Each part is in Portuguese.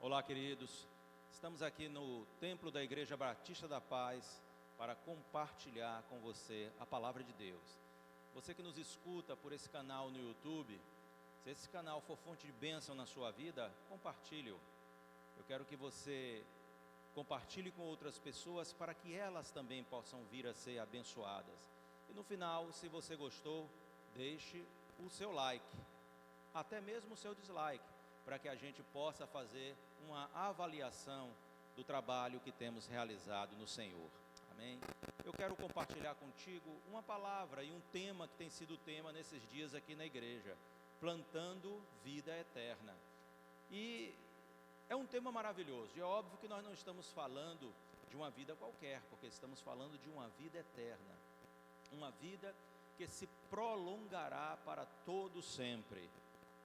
Olá, queridos. Estamos aqui no templo da Igreja Batista da Paz para compartilhar com você a palavra de Deus. Você que nos escuta por esse canal no YouTube, se esse canal for fonte de bênção na sua vida, compartilhe-o. Eu quero que você compartilhe com outras pessoas para que elas também possam vir a ser abençoadas. E no final, se você gostou, deixe o seu like, até mesmo o seu dislike, para que a gente possa fazer uma avaliação do trabalho que temos realizado no Senhor. Amém? Eu quero compartilhar contigo uma palavra e um tema que tem sido tema nesses dias aqui na igreja: plantando vida eterna. E é um tema maravilhoso, e é óbvio que nós não estamos falando de uma vida qualquer, porque estamos falando de uma vida eterna, uma vida que se prolongará para todo sempre.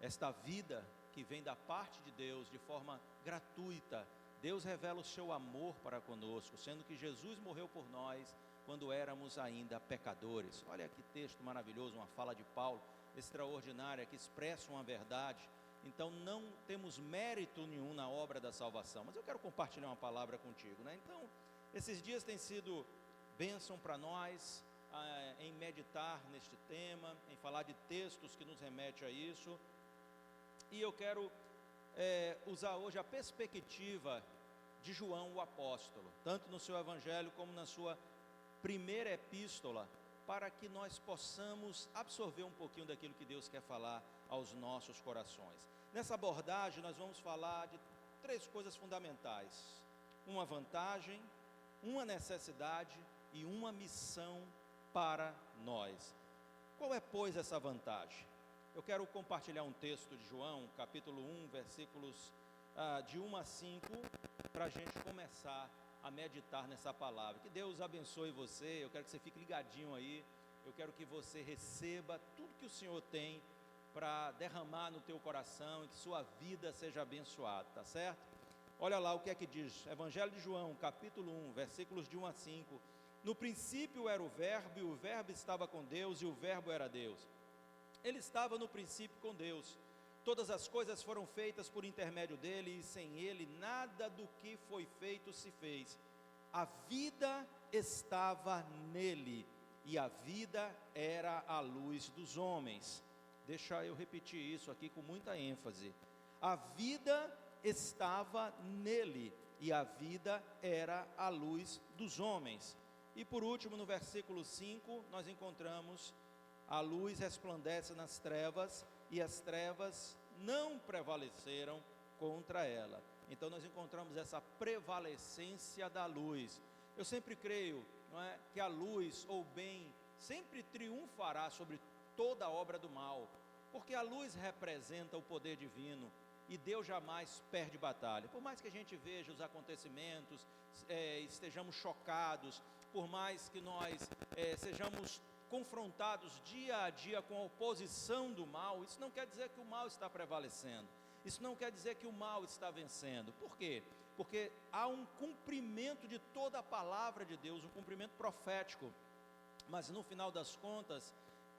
Esta vida que vem da parte de Deus de forma gratuita. Deus revela o seu amor para conosco, sendo que Jesus morreu por nós quando éramos ainda pecadores. Olha que texto maravilhoso, uma fala de Paulo extraordinária, que expressa uma verdade. Então não temos mérito nenhum na obra da salvação, mas eu quero compartilhar uma palavra contigo, né? Então, esses dias têm sido bênção para nós, em meditar neste tema, em falar de textos que nos remetem a isso. E eu quero usar hoje a perspectiva de João o apóstolo, tanto no seu evangelho como na sua primeira epístola, para que nós possamos absorver um pouquinho daquilo que Deus quer falar aos nossos corações. Nessa abordagem nós vamos falar de três coisas fundamentais: uma vantagem, uma necessidade e uma missão para nós. Qual é, pois, essa vantagem? Eu quero compartilhar um texto de João, capítulo 1, versículos de 1 a 5, para a gente começar a meditar nessa palavra. Que Deus abençoe você, eu quero que você fique ligadinho aí, eu quero que você receba tudo que o Senhor tem para derramar no teu coração e que sua vida seja abençoada, tá certo? Olha lá o que é que diz, Evangelho de João, capítulo 1, versículos de 1 a 5. No princípio era o Verbo, e o Verbo estava com Deus, e o Verbo era Deus. Ele estava no princípio com Deus. Todas as coisas foram feitas por intermédio dele, e sem ele nada do que foi feito se fez. A vida estava nele, e a vida era a luz dos homens. Deixa eu repetir isso aqui com muita ênfase. A vida estava nele, e a vida era a luz dos homens. E por último, no versículo 5, nós encontramos: a luz resplandece nas trevas, e as trevas não prevaleceram contra ela. Então nós encontramos essa prevalecência da luz. Eu sempre creio, não é, que a luz, ou bem, sempre triunfará sobre toda a obra do mal, porque a luz representa o poder divino, e Deus jamais perde batalha. Por mais que a gente veja os acontecimentos, estejamos chocados, por mais que nós sejamos confrontados dia a dia com a oposição do mal, isso não quer dizer que o mal está prevalecendo, isso não quer dizer que o mal está vencendo. Por quê? Porque há um cumprimento de toda a palavra de Deus, um cumprimento profético, mas no final das contas,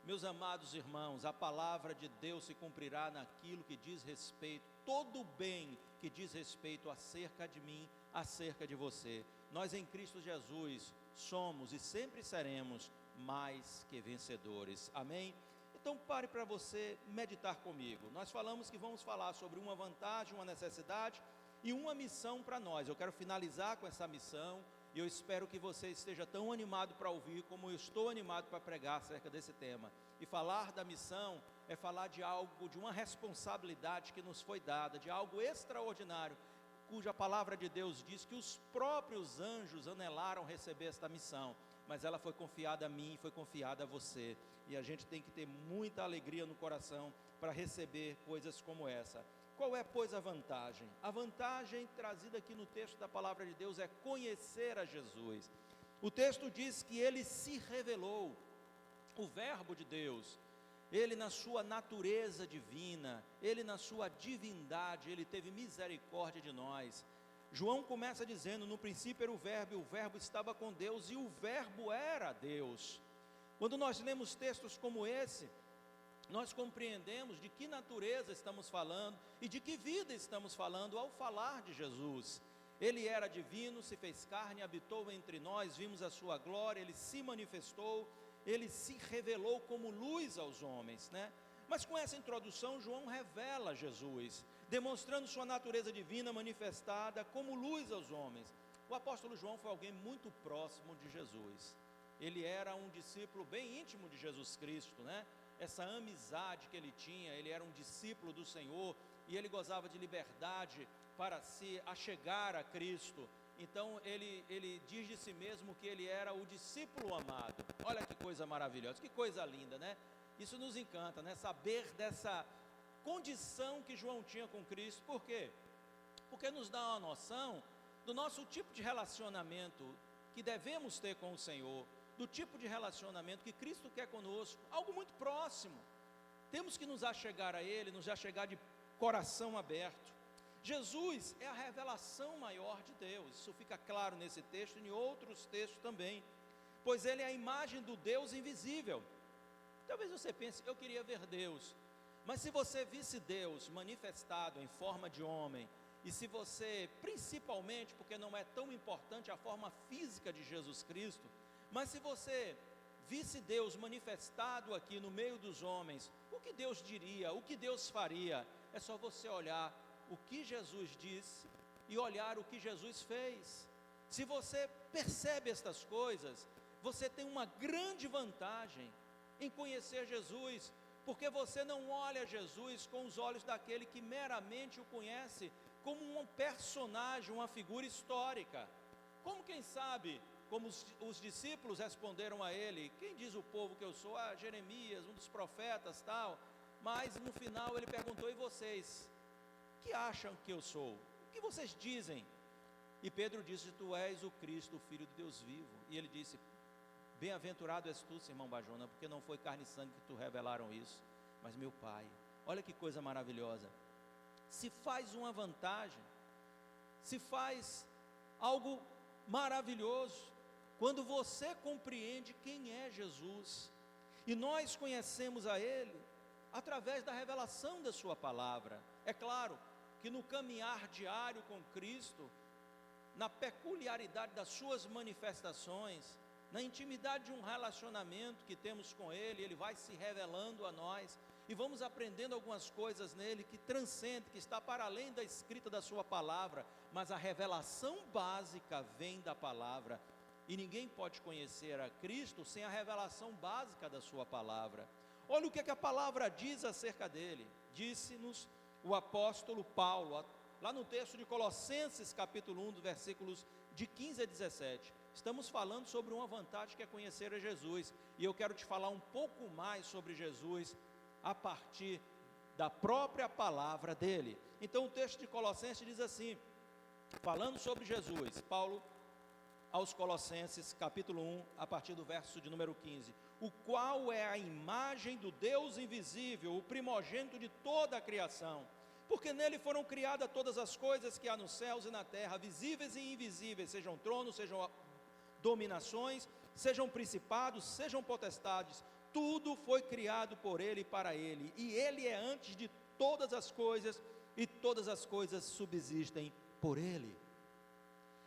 meus amados irmãos, a palavra de Deus se cumprirá naquilo que diz respeito, todo o bem que diz respeito acerca de mim, acerca de você. Nós em Cristo Jesus somos e sempre seremos mais que vencedores, amém? Então pare para você meditar comigo. Nós falamos que vamos falar sobre uma vantagem, uma necessidade e uma missão para nós. Eu quero finalizar com essa missão, e eu espero que você esteja tão animado para ouvir como eu estou animado para pregar acerca desse tema. E falar da missão é falar de algo, de uma responsabilidade que nos foi dada, de algo extraordinário, cuja palavra de Deus diz que os próprios anjos anelaram receber esta missão, mas ela foi confiada a mim, foi confiada a você, e a gente tem que ter muita alegria no coração para receber coisas como essa. Qual é, pois, a vantagem? A vantagem trazida aqui no texto da palavra de Deus é conhecer a Jesus. O texto diz que ele se revelou, o Verbo de Deus, ele na sua natureza divina, ele na sua divindade, ele teve misericórdia de nós. João começa dizendo: no princípio era o Verbo, e o Verbo estava com Deus, e o Verbo era Deus. Quando nós lemos textos como esse, nós compreendemos de que natureza estamos falando e de que vida estamos falando ao falar de Jesus. Ele era divino, se fez carne, habitou entre nós, vimos a sua glória, ele se manifestou, ele se revelou como luz aos homens, né? Mas com essa introdução, João revela Jesus, demonstrando sua natureza divina manifestada como luz aos homens. O apóstolo João foi alguém muito próximo de Jesus. Ele era um discípulo bem íntimo de Jesus Cristo, né? Essa amizade que ele tinha, ele era um discípulo do Senhor e ele gozava de liberdade para se achegar a Cristo. Então ele diz de si mesmo que ele era o discípulo amado. Olha que coisa maravilhosa, que coisa linda, né? Isso nos encanta, né? Saber dessa condição que João tinha com Cristo. Por quê? Porque nos dá uma noção do nosso tipo de relacionamento que devemos ter com o Senhor, do tipo de relacionamento que Cristo quer conosco, algo muito próximo. Temos que nos achegar a Ele, nos achegar de coração aberto. Jesus é a revelação maior de Deus, isso fica claro nesse texto e em outros textos também, pois Ele é a imagem do Deus invisível. Talvez você pense, eu queria ver Deus, mas se você visse Deus manifestado em forma de homem, e se você, principalmente, porque não é tão importante a forma física de Jesus Cristo, mas se você visse Deus manifestado aqui no meio dos homens, o que Deus diria, o que Deus faria? É só você olhar o que Jesus disse e olhar o que Jesus fez. Se você percebe estas coisas, você tem uma grande vantagem em conhecer Jesus, porque você não olha Jesus com os olhos daquele que meramente o conhece como um personagem, uma figura histórica. Como quem sabe, como os discípulos responderam a ele, quem diz o povo que eu sou? Ah, Jeremias, um dos profetas, tal. Mas no final ele perguntou, e vocês? O que acham que eu sou? O que vocês dizem? E Pedro disse, tu és o Cristo, o Filho de Deus vivo. E ele disse, bem-aventurado és tu, Simão Barjona, porque não foi carne e sangue que tu revelaram isso, mas meu Pai. Olha que coisa maravilhosa. Se faz uma vantagem, se faz algo maravilhoso, quando você compreende quem é Jesus, e nós conhecemos a Ele, através da revelação da sua palavra. É claro que no caminhar diário com Cristo, na peculiaridade das suas manifestações, na intimidade de um relacionamento que temos com Ele, Ele vai se revelando a nós, e vamos aprendendo algumas coisas nele que transcende, que está para além da escrita da sua palavra, mas a revelação básica vem da palavra, e ninguém pode conhecer a Cristo sem a revelação básica da sua palavra. Olha o que a palavra diz acerca dele. Disse-nos o apóstolo Paulo, lá no texto de Colossenses capítulo 1, versículos de 15 a 17, estamos falando sobre uma vantagem que é conhecer a Jesus, e eu quero te falar um pouco mais sobre Jesus, a partir da própria palavra dele. Então o texto de Colossenses diz assim, falando sobre Jesus, Paulo aos Colossenses capítulo 1, a partir do verso de número 15, o qual é a imagem do Deus invisível, o primogênito de toda a criação, porque nele foram criadas todas as coisas que há nos céus e na terra, visíveis e invisíveis, sejam tronos, sejam dominações, sejam principados, sejam potestades, tudo foi criado por Ele e para Ele, e Ele é antes de todas as coisas, e todas as coisas subsistem por Ele.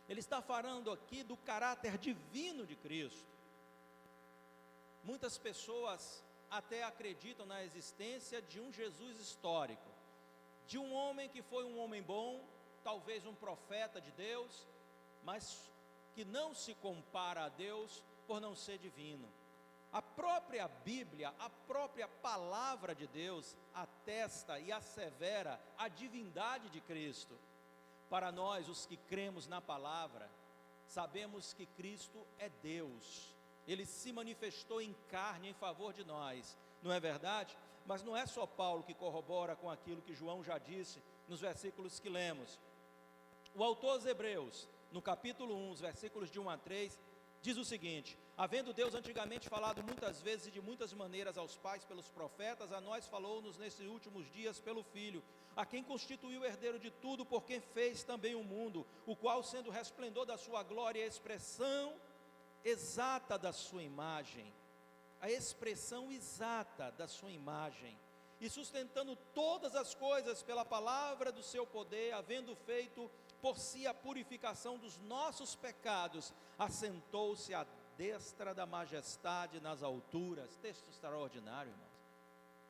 Ele está falando aqui do caráter divino de Cristo. Muitas pessoas até acreditam na existência de um Jesus histórico, de um homem que foi um homem bom, talvez um profeta de Deus, mas que não se compara a Deus por não ser divino. A própria Bíblia, a própria palavra de Deus atesta e assevera a divindade de Cristo. Para nós, os que cremos na palavra, sabemos que Cristo é Deus. Ele se manifestou em carne em favor de nós, não é verdade? Mas não é só Paulo que corrobora com aquilo que João já disse nos versículos que lemos. O autor aos Hebreus, no capítulo 1, os versículos de 1 a 3, diz o seguinte: havendo Deus antigamente falado muitas vezes e de muitas maneiras aos pais pelos profetas, a nós falou-nos nesses últimos dias pelo Filho, a quem constituiu o herdeiro de tudo, por quem fez também o mundo, o qual, sendo o resplendor da sua glória e a expressão exata da sua imagem, a expressão exata da sua imagem, e sustentando todas as coisas pela palavra do seu poder, havendo feito por si a purificação dos nossos pecados, assentou-se à destra da majestade nas alturas. Texto extraordinário, irmãos.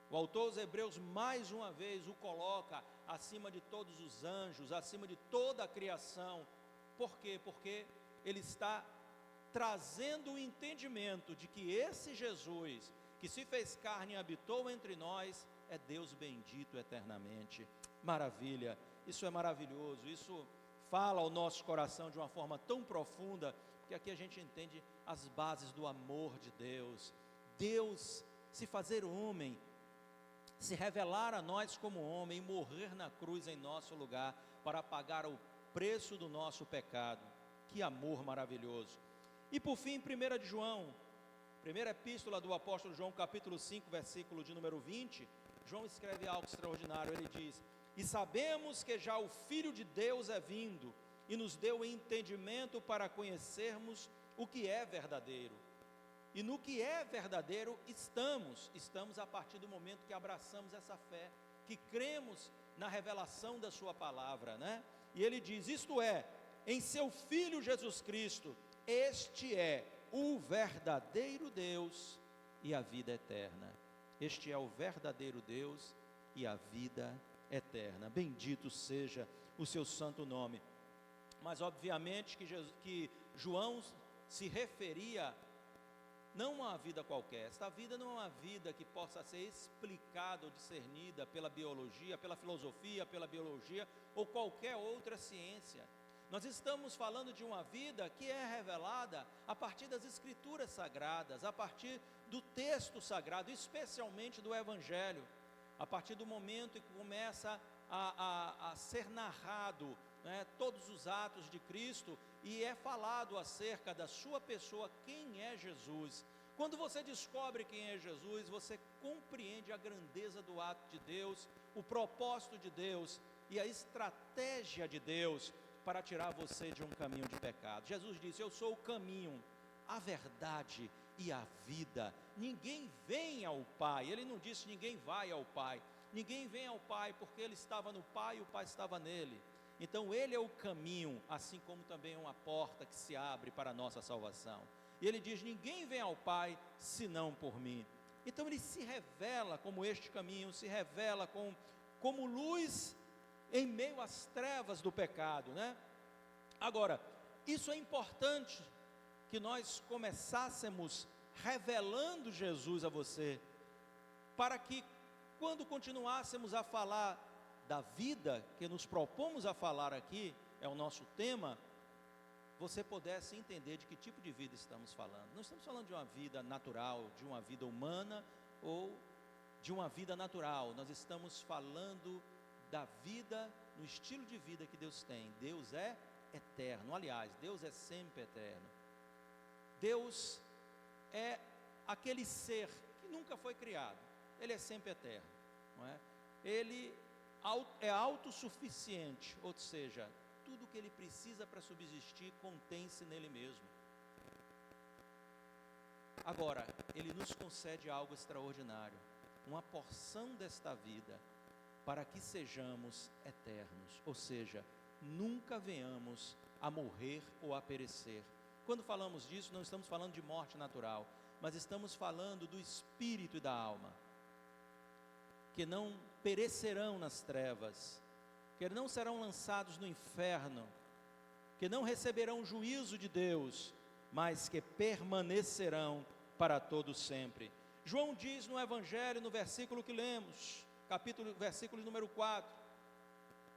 O autor aos Hebreus mais uma vez o coloca acima de todos os anjos, acima de toda a criação. Por quê? Porque ele está trazendo o entendimento de que esse Jesus, que se fez carne e habitou entre nós, é Deus bendito eternamente. Maravilha, isso é maravilhoso, isso fala ao nosso coração de uma forma tão profunda, porque aqui a gente entende as bases do amor de Deus. Deus se fazer homem, se revelar a nós como homem, e morrer na cruz em nosso lugar, para pagar o preço do nosso pecado. Que amor maravilhoso. E por fim, 1 de João, primeira epístola do apóstolo João, capítulo 5, versículo de número 20, João escreve algo extraordinário. Ele diz: e sabemos que já o Filho de Deus é vindo, e nos deu entendimento para conhecermos o que é verdadeiro. E no que é verdadeiro estamos a partir do momento que abraçamos essa fé, que cremos na revelação da sua palavra, né? E ele diz, isto é, em seu Filho Jesus Cristo, este é o verdadeiro Deus e a vida eterna. Este é o verdadeiro Deus e a vida eterna. Bendito seja o seu santo nome. Mas obviamente que João se referia não a uma vida qualquer. Esta vida não é uma vida que possa ser explicada ou discernida pela biologia, pela filosofia, pela biologia ou qualquer outra ciência. Nós estamos falando de uma vida que é revelada a partir das escrituras sagradas, a partir do texto sagrado, especialmente do Evangelho, a partir do momento em que começa a ser narrado, né, todos os atos de Cristo, e é falado acerca da sua pessoa, quem é Jesus. Quando você descobre quem é Jesus, você compreende a grandeza do ato de Deus, o propósito de Deus e a estratégia de Deus para tirar você de um caminho de pecado. Jesus disse, eu sou o caminho, a verdade e a vida. Ninguém vem ao Pai. Ele não disse ninguém vai ao Pai. Ninguém vem ao Pai porque ele estava no Pai e o Pai estava nele. Então ele é o caminho, assim como também é uma porta que se abre para a nossa salvação. E ele diz, ninguém vem ao Pai senão por mim. Então ele se revela como este caminho, se revela como luz em meio às trevas do pecado, né? Agora, isso é importante que nós começássemos revelando Jesus a você, para que quando continuássemos a falar da vida que nos propomos a falar aqui, é o nosso tema, você pudesse entender de que tipo de vida estamos falando. Não estamos falando de uma vida natural, de uma vida humana ou de uma vida natural. Nós estamos falando da vida, no estilo de vida que Deus tem. Deus é eterno, aliás, Deus é sempre eterno. Deus é aquele ser que nunca foi criado, Ele é sempre eterno, não é? Ele é autossuficiente, ou seja, tudo que Ele precisa para subsistir contém-se nele mesmo. Agora, Ele nos concede algo extraordinário, uma porção desta vida, para que sejamos eternos, ou seja, nunca venhamos a morrer ou a perecer. Quando falamos disso, não estamos falando de morte natural, mas estamos falando do espírito e da alma, que não perecerão nas trevas, que não serão lançados no inferno, que não receberão juízo de Deus, mas que permanecerão para todo sempre. João diz no Evangelho, no versículo que lemos, versículo número 4,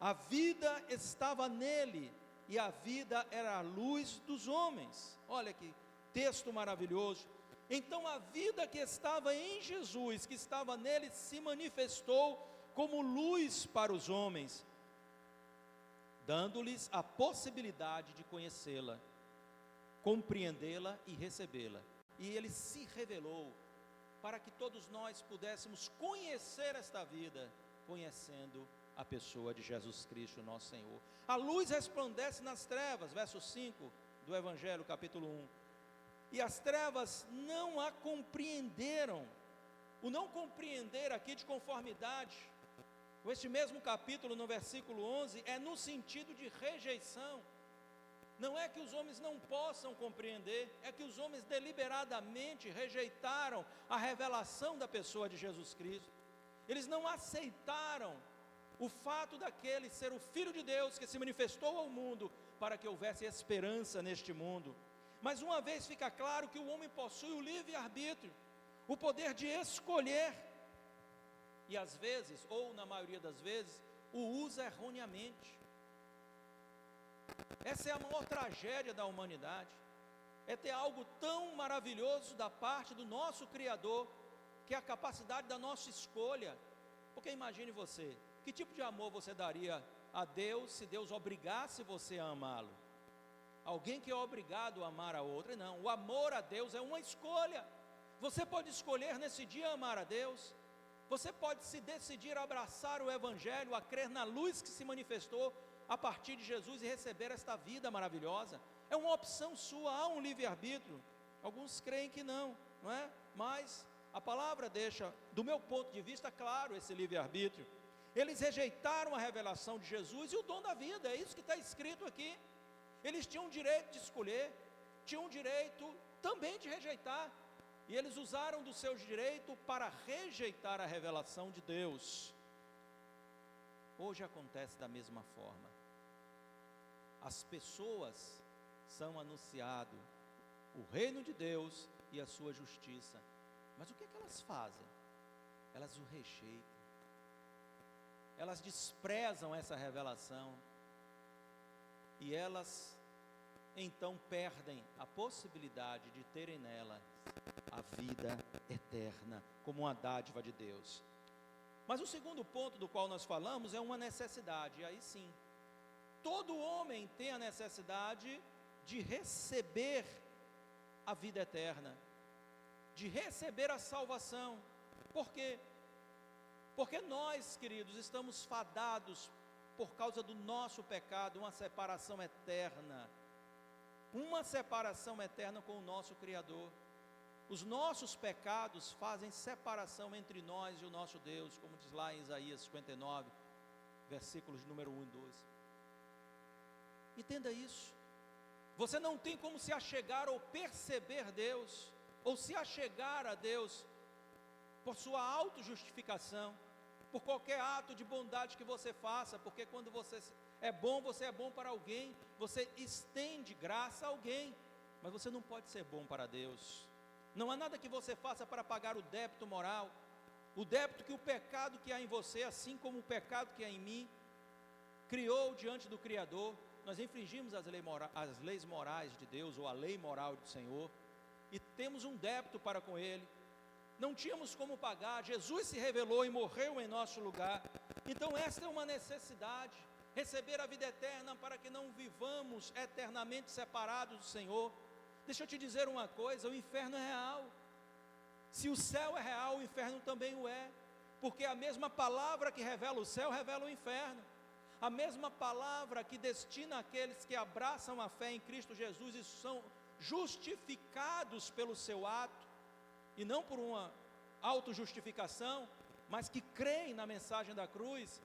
a vida estava nele, e a vida era a luz dos homens. Olha que texto maravilhoso. Então a vida que estava em Jesus, que estava nele, se manifestou como luz para os homens, dando-lhes a possibilidade de conhecê-la, compreendê-la e recebê-la. E ele se revelou para que todos nós pudéssemos conhecer esta vida, conhecendo a pessoa de Jesus Cristo, nosso Senhor. A luz resplandece nas trevas, verso 5 do Evangelho, capítulo 1. e as trevas não a compreenderam. O não compreender aqui de conformidade, com este mesmo capítulo no versículo 11, é no sentido de rejeição. Não é que os homens não possam compreender, é que os homens deliberadamente rejeitaram a revelação da pessoa de Jesus Cristo. Eles não aceitaram o fato daquele ser o Filho de Deus que se manifestou ao mundo para que houvesse esperança neste mundo. Mas uma vez fica claro que o homem possui o livre-arbítrio, o poder de escolher, e às vezes, ou na maioria das vezes, o usa erroneamente. Essa é a maior tragédia da humanidade, é ter algo tão maravilhoso da parte do nosso Criador, que é a capacidade da nossa escolha. Porque imagine você, que tipo de amor você daria a Deus, se Deus obrigasse você a amá-lo? Alguém que é obrigado a amar a outra? Não, o amor a Deus é uma escolha. Você pode escolher nesse dia amar a Deus, você pode se decidir a abraçar o Evangelho, a crer na luz que se manifestou a partir de Jesus e receber esta vida maravilhosa. É uma opção sua, há um livre-arbítrio. Alguns creem que não é? Mas a palavra deixa, do meu ponto de vista, claro esse livre-arbítrio. Eles rejeitaram a revelação de Jesus e o dom da vida, é isso que está escrito aqui. Eles tinham o direito de escolher, tinham o direito também de rejeitar, e eles usaram do seu direito para rejeitar a revelação de Deus. Hoje acontece da mesma forma. As pessoas são anunciado o reino de Deus e a sua justiça, mas o que é que elas fazem? Elas o rejeitam, elas desprezam essa revelação, e elas então perdem a possibilidade de terem nela a vida eterna, como uma dádiva de Deus. Mas o segundo ponto do qual nós falamos é uma necessidade, e aí sim, todo homem tem a necessidade de receber a vida eterna, de receber a salvação. Por quê? Porque nós, queridos, estamos fadados, por causa do nosso pecado, uma separação eterna com o nosso Criador. Os nossos pecados fazem separação entre nós e o nosso Deus, como diz lá em Isaías 59, versículos número 1 e 12. Entenda isso. Você não tem como se achegar ou perceber Deus, ou se achegar a Deus por sua autojustificação, por qualquer ato de bondade que você faça, porque quando você é bom para alguém, você estende graça a alguém, mas você não pode ser bom para Deus. Não há nada que você faça para pagar o débito moral, o débito que o pecado que há em você, assim como o pecado que há em mim, criou diante do Criador. Nós infringimos as leis morais de Deus, ou a lei moral do Senhor, e temos um débito para com Ele. Não tínhamos como pagar, Jesus se revelou e morreu em nosso lugar. Então esta é uma necessidade, receber a vida eterna para que não vivamos eternamente separados do Senhor. Deixa eu te dizer uma coisa, o inferno é real. Se o céu é real, o inferno também o é, porque a mesma palavra que revela o céu, revela o inferno. A mesma palavra que destina aqueles que abraçam a fé em Cristo Jesus e são justificados pelo seu ato, e não por uma autojustificação, mas que creem na mensagem da cruz,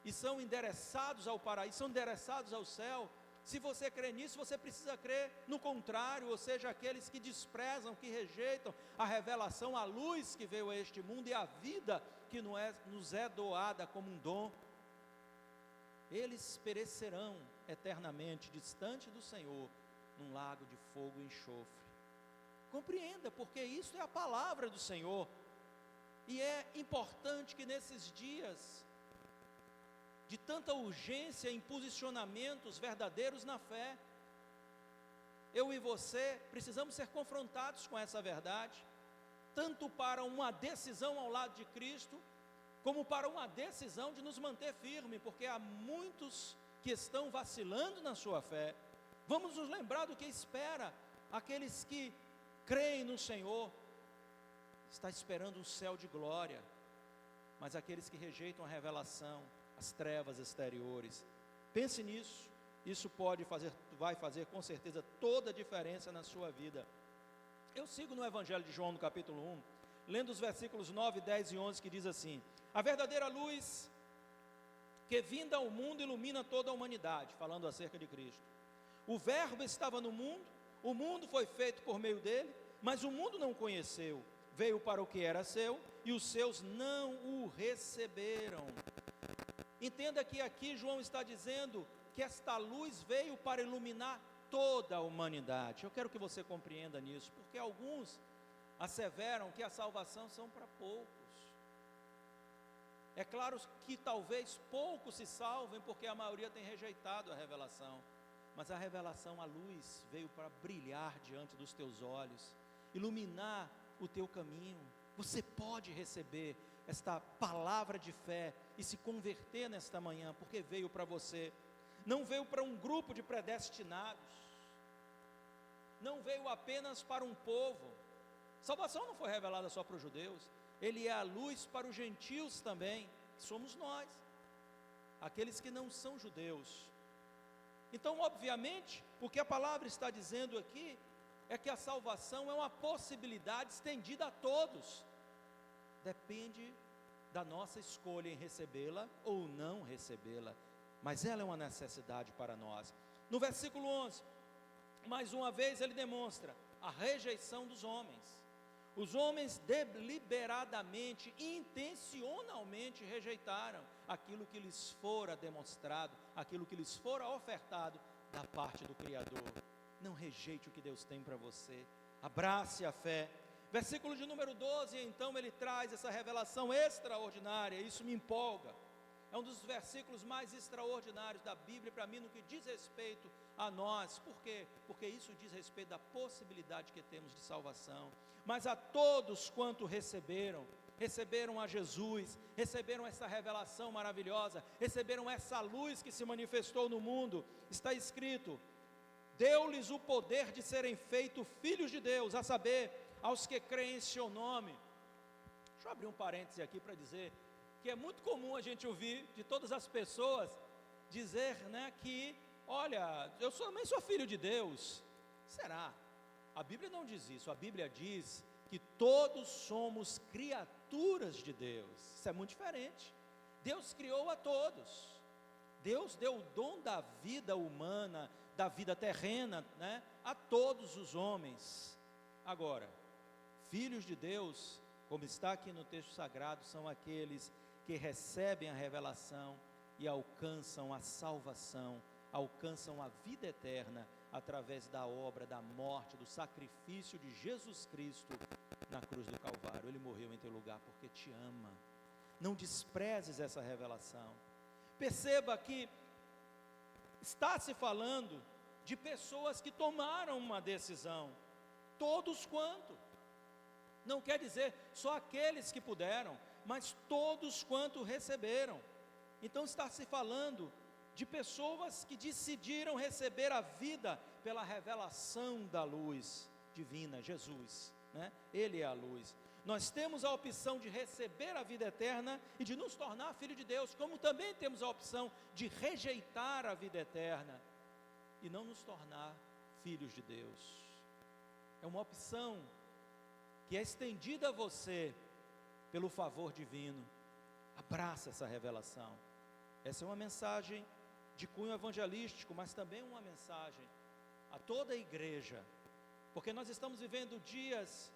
e são endereçados ao paraíso, são endereçados ao céu. Se você crê nisso, você precisa crer no contrário, ou seja, aqueles que desprezam, que rejeitam a revelação, a luz que veio a este mundo e a vida que nos é doada como um dom. Eles perecerão eternamente, distante do Senhor, num lago de fogo e enxofre. Compreenda, porque isso é a palavra do Senhor, e é importante que nesses dias de tanta urgência em posicionamentos verdadeiros na fé, eu e você precisamos ser confrontados com essa verdade, tanto para uma decisão ao lado de Cristo, como para uma decisão de nos manter firme, porque há muitos que estão vacilando na sua fé. Vamos nos lembrar do que espera aqueles que creem no Senhor. Está esperando um céu de glória, mas aqueles que rejeitam a revelação, as trevas exteriores, pense nisso. Isso vai fazer com certeza toda a diferença na sua vida. Eu sigo no Evangelho de João, no capítulo 1, lendo os versículos 9, 10 e 11, que diz assim: a verdadeira luz que vinda ao mundo ilumina toda a humanidade, falando acerca de Cristo. O verbo estava no mundo, o mundo foi feito por meio dele, mas o mundo não o conheceu. Veio para o que era seu, e os seus não o receberam. Entenda que aqui João está dizendo que esta luz veio para iluminar toda a humanidade. Eu quero que você compreenda nisso, porque alguns asseveram que a salvação são para poucos. É claro que talvez poucos se salvem, porque a maioria tem rejeitado a revelação, mas a revelação, a luz, veio para brilhar diante dos teus olhos, iluminar o teu caminho. Você pode receber esta palavra de fé e se converter nesta manhã, porque veio para você. Não veio para um grupo de predestinados, não veio apenas para um povo. Salvação não foi revelada só para os judeus, ele é a luz para os gentios também, que somos nós, aqueles que não são judeus. Então, obviamente, o que a palavra está dizendo aqui é que a salvação é uma possibilidade estendida a todos. Depende da nossa escolha em recebê-la ou não recebê-la, mas ela é uma necessidade para nós. No versículo 11, mais uma vez ele demonstra a rejeição dos homens. Os homens deliberadamente, intencionalmente rejeitaram aquilo que lhes fora demonstrado, aquilo que lhes fora ofertado da parte do Criador. Não rejeite o que Deus tem para você, abrace a fé. Versículo de número 12, então ele traz essa revelação extraordinária, isso me empolga. É um dos versículos mais extraordinários da Bíblia para mim no que diz respeito a nós. Por quê? Porque isso diz respeito da possibilidade que temos de salvação. Mas a todos quanto receberam a Jesus, receberam essa revelação maravilhosa, receberam essa luz que se manifestou no mundo, está escrito: deu-lhes o poder de serem feitos filhos de Deus, a saber, aos que creem em seu nome. Deixa eu abrir um parêntese aqui para dizer que é muito comum a gente ouvir de todas as pessoas dizer, que, olha, eu também sou filho de Deus. Será? A Bíblia não diz isso, a Bíblia diz que todos somos criaturas de Deus. Isso é muito diferente. Deus criou a todos. Deus deu o dom da vida humana, da vida terrena, a todos os homens. Agora, filhos de Deus, como está aqui no texto sagrado, são aqueles que recebem a revelação e alcançam a salvação, alcançam a vida eterna, através da obra, da morte, do sacrifício de Jesus Cristo na cruz do Calvário. Ele morreu em teu lugar porque te ama. Não desprezes essa revelação. Perceba que está se falando de pessoas que tomaram uma decisão. Todos quanto. Não quer dizer só aqueles que puderam, mas todos quanto receberam. Então está se falando de pessoas que decidiram receber a vida pela revelação da luz divina, Jesus, Ele é a luz. Nós temos a opção de receber a vida eterna e de nos tornar filho de Deus, como também temos a opção de rejeitar a vida eterna e não nos tornar filhos de Deus. É uma opção que é estendida a você pelo favor divino. Abraça essa revelação. Essa é uma mensagem de cunho evangelístico, mas também uma mensagem a toda a igreja, porque nós estamos vivendo dias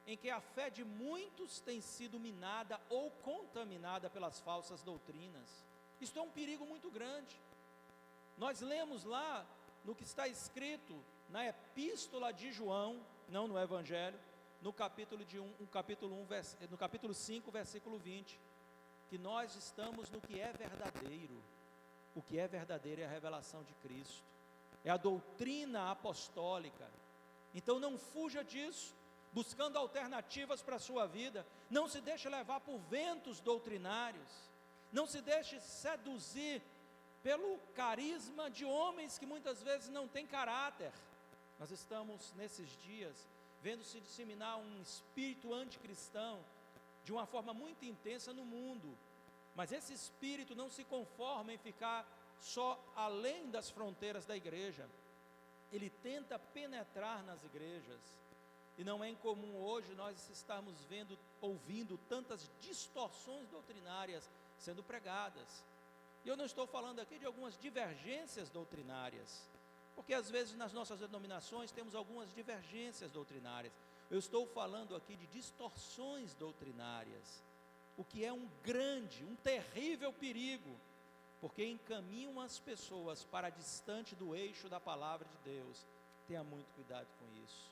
em que a fé de muitos tem sido minada ou contaminada pelas falsas doutrinas. Isto é um perigo muito grande. Nós lemos lá no que está escrito na epístola de João, não no Evangelho, no capítulo 5, versículo 20, que nós estamos no que é verdadeiro. O que é verdadeiro é a revelação de Cristo, é a doutrina apostólica. Então não fuja disso, buscando alternativas para a sua vida. Não se deixe levar por ventos doutrinários, não se deixe seduzir pelo carisma de homens que muitas vezes não têm caráter. Nós estamos nesses dias vendo se disseminar um espírito anticristão de uma forma muito intensa no mundo. Mas esse espírito não se conforma em ficar só além das fronteiras da igreja. Ele tenta penetrar nas igrejas. E não é incomum hoje nós estarmos ouvindo tantas distorções doutrinárias sendo pregadas. E eu não estou falando aqui de algumas divergências doutrinárias, porque às vezes nas nossas denominações temos algumas divergências doutrinárias. Eu estou falando aqui de distorções doutrinárias, o que é um grande, um terrível perigo, porque encaminham as pessoas para distante do eixo da palavra de Deus. Tenha muito cuidado com isso.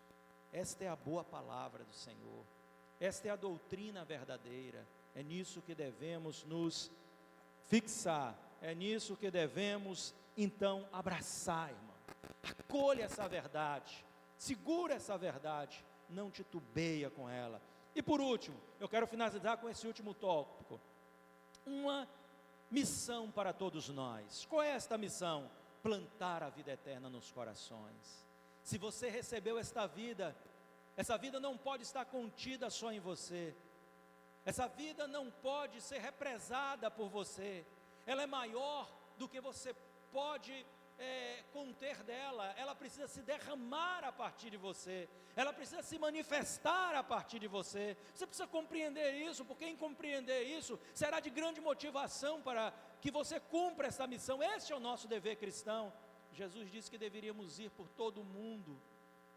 Esta é a boa palavra do Senhor, esta é a doutrina verdadeira, é nisso que devemos nos fixar, é nisso que devemos então abraçar, irmão. Acolha essa verdade, segura essa verdade, não titubeia com ela. E por último, eu quero finalizar com esse último tópico, uma missão para todos nós. Qual é esta missão? Plantar a vida eterna nos corações. Se você recebeu esta vida, essa vida não pode estar contida só em você, essa vida não pode ser represada por você, ela é maior do que você pode conter dela, ela precisa se derramar a partir de você, ela precisa se manifestar a partir de você. Você precisa compreender isso, porque em compreender isso, será de grande motivação para que você cumpra essa missão. Este é o nosso dever cristão. Jesus disse que deveríamos ir por todo o mundo,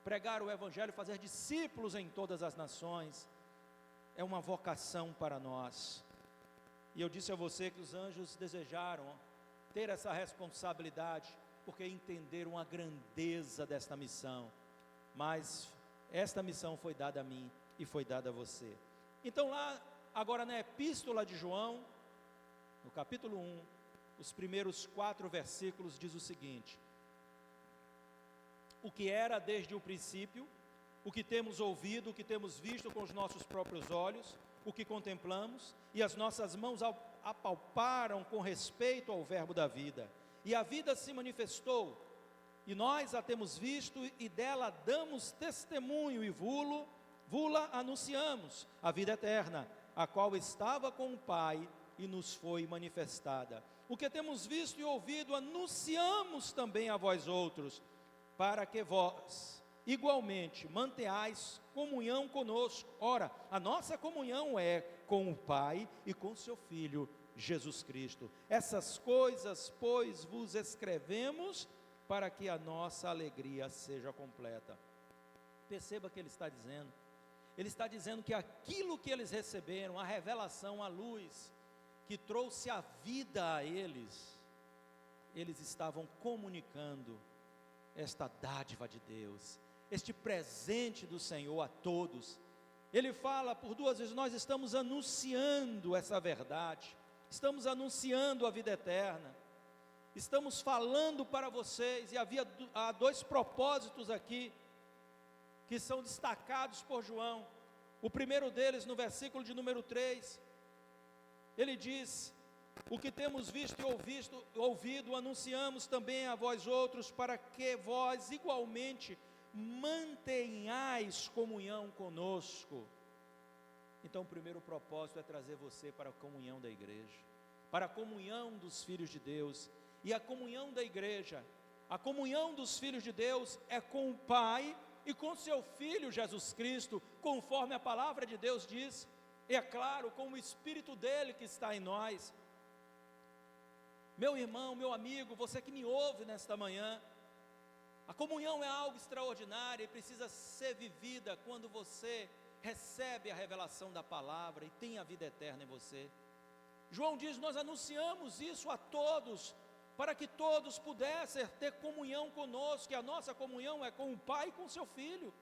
pregar o Evangelho, fazer discípulos em todas as nações. É uma vocação para nós. E eu disse a você que os anjos desejaram ter essa responsabilidade, porque entenderam a grandeza desta missão. Mas esta missão foi dada a mim e foi dada a você. Então lá, agora na Epístola de João, no capítulo 1, os primeiros 4 versículos diz o seguinte: o que era desde o princípio, o que temos ouvido, o que temos visto com os nossos próprios olhos, o que contemplamos, e as nossas mãos apalparam com respeito ao verbo da vida. E a vida se manifestou, e nós a temos visto, e dela damos testemunho, e vula anunciamos, a vida eterna, a qual estava com o Pai, e nos foi manifestada. O que temos visto e ouvido, anunciamos também a vós outros, para que vós, igualmente, mantenhais comunhão conosco. Ora, a nossa comunhão é com o Pai e com seu Filho, Jesus Cristo. Essas coisas, pois, vos escrevemos, para que a nossa alegria seja completa. Perceba que ele está dizendo que aquilo que eles receberam, a revelação, a luz, que trouxe a vida a eles estavam comunicando esta dádiva de Deus, este presente do Senhor a todos. Ele fala por 2 vezes: nós estamos anunciando essa verdade, estamos anunciando a vida eterna, estamos falando para vocês. E há 2 propósitos aqui, que são destacados por João. O primeiro deles, no versículo de número 3, ele diz: o que temos visto e ouvido, anunciamos também a vós outros, para que vós igualmente mantenhais comunhão conosco. Então o primeiro propósito é trazer você para a comunhão da igreja, para a comunhão dos filhos de Deus. E a comunhão da igreja, a comunhão dos filhos de Deus é com o Pai e com seu Filho Jesus Cristo, conforme a palavra de Deus diz, e é claro, com o Espírito dele que está em nós. Meu irmão, meu amigo, você que me ouve nesta manhã, a comunhão é algo extraordinário e precisa ser vivida quando você recebe a revelação da palavra e tem a vida eterna em você. João diz: nós anunciamos isso a todos, para que todos pudessem ter comunhão conosco, que a nossa comunhão é com o Pai e com o seu Filho.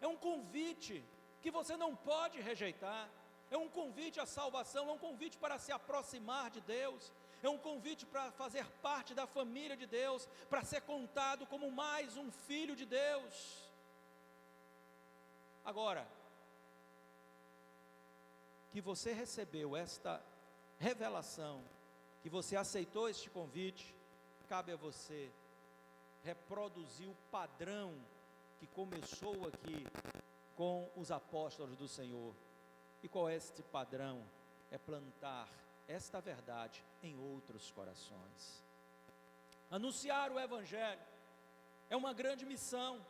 É um convite que você não pode rejeitar, é um convite à salvação, é um convite para se aproximar de Deus, é um convite para fazer parte da família de Deus, para ser contado como mais um filho de Deus. Agora, que você recebeu esta revelação, que você aceitou este convite, cabe a você reproduzir o padrão que começou aqui com os apóstolos do Senhor. E qual é este padrão? É plantar esta verdade em outros corações. Anunciar o Evangelho é uma grande missão.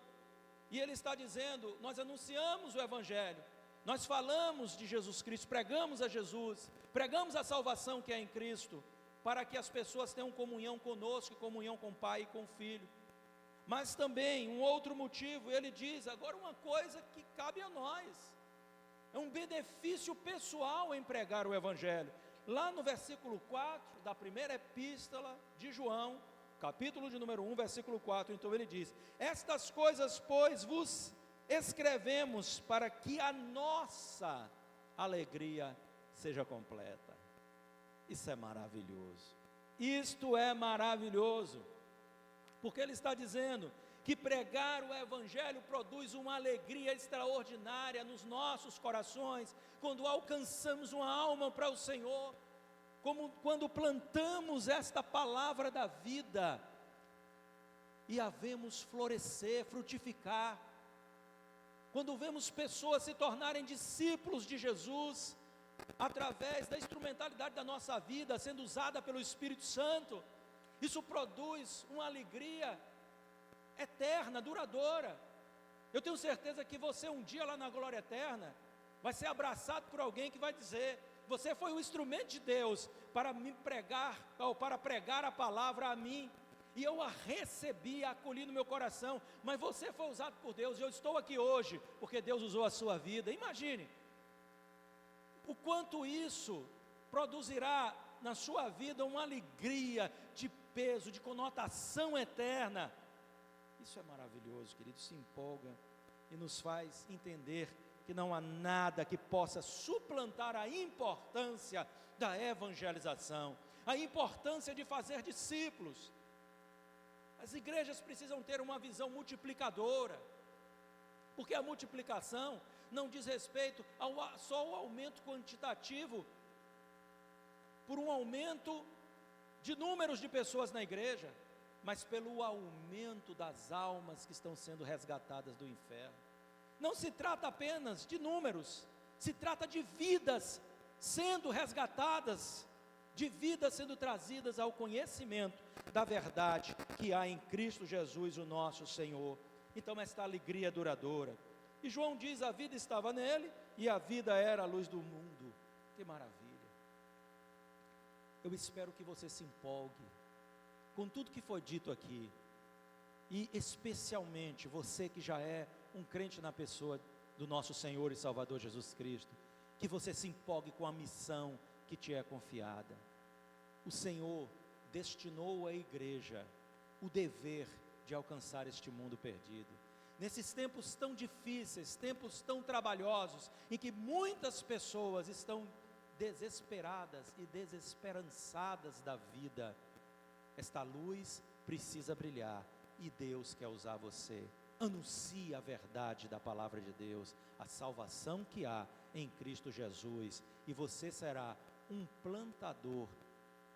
E ele está dizendo: nós anunciamos o Evangelho, nós falamos de Jesus Cristo, pregamos a Jesus, pregamos a salvação que é em Cristo, para que as pessoas tenham comunhão conosco, comunhão com o Pai e com o Filho. Mas também, um outro motivo, ele diz, agora uma coisa que cabe a nós, é um benefício pessoal em pregar o Evangelho. Lá no versículo 4 da primeira epístola de João, capítulo de número 1, versículo 4, então ele diz: estas coisas, pois, vos escrevemos para que a nossa alegria seja completa. Isso é maravilhoso, isto é maravilhoso, porque ele está dizendo que pregar o Evangelho produz uma alegria extraordinária nos nossos corações, quando alcançamos uma alma para o Senhor, como quando plantamos esta palavra da vida, e a vemos florescer, frutificar, quando vemos pessoas se tornarem discípulos de Jesus, através da instrumentalidade da nossa vida, sendo usada pelo Espírito Santo, isso produz uma alegria eterna, duradoura. Eu tenho certeza que você um dia lá na glória eterna, vai ser abraçado por alguém que vai dizer: você foi o instrumento de Deus para me pregar, ou para pregar a palavra a mim, e eu a recebi, a acolhi no meu coração, mas você foi usado por Deus, e eu estou aqui hoje, porque Deus usou a sua vida. Imagine, o quanto isso produzirá na sua vida uma alegria de peso, de conotação eterna. Isso é maravilhoso, querido, se empolga e nos faz entender que não há nada que possa suplantar a importância da evangelização, a importância de fazer discípulos. As igrejas precisam ter uma visão multiplicadora, porque a multiplicação não diz respeito só ao aumento quantitativo, por um aumento de números de pessoas na igreja, mas pelo aumento das almas que estão sendo resgatadas do inferno. Não se trata apenas de números, se trata de vidas sendo resgatadas, de vidas sendo trazidas ao conhecimento da verdade que há em Cristo Jesus, o nosso Senhor. Então esta alegria duradoura. E João diz: a vida estava nele, e a vida era a luz do mundo. Que maravilha! Eu espero que você se empolgue com tudo que foi dito aqui, e especialmente você que já é um crente na pessoa do nosso Senhor e Salvador Jesus Cristo, que você se empolgue com a missão que te é confiada. O Senhor destinou à igreja o dever de alcançar este mundo perdido. Nesses tempos tão difíceis, tempos tão trabalhosos, em que muitas pessoas estão desesperadas e desesperançadas da vida, esta luz precisa brilhar, e Deus quer usar você. Anuncie a verdade da palavra de Deus, a salvação que há em Cristo Jesus, e você será um plantador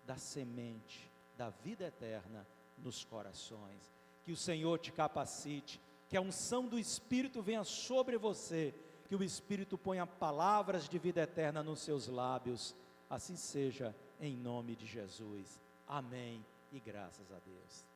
da semente da vida eterna nos corações. Que o Senhor te capacite, que a unção do Espírito venha sobre você, que o Espírito ponha palavras de vida eterna nos seus lábios. Assim seja, em nome de Jesus. Amém. E graças a Deus.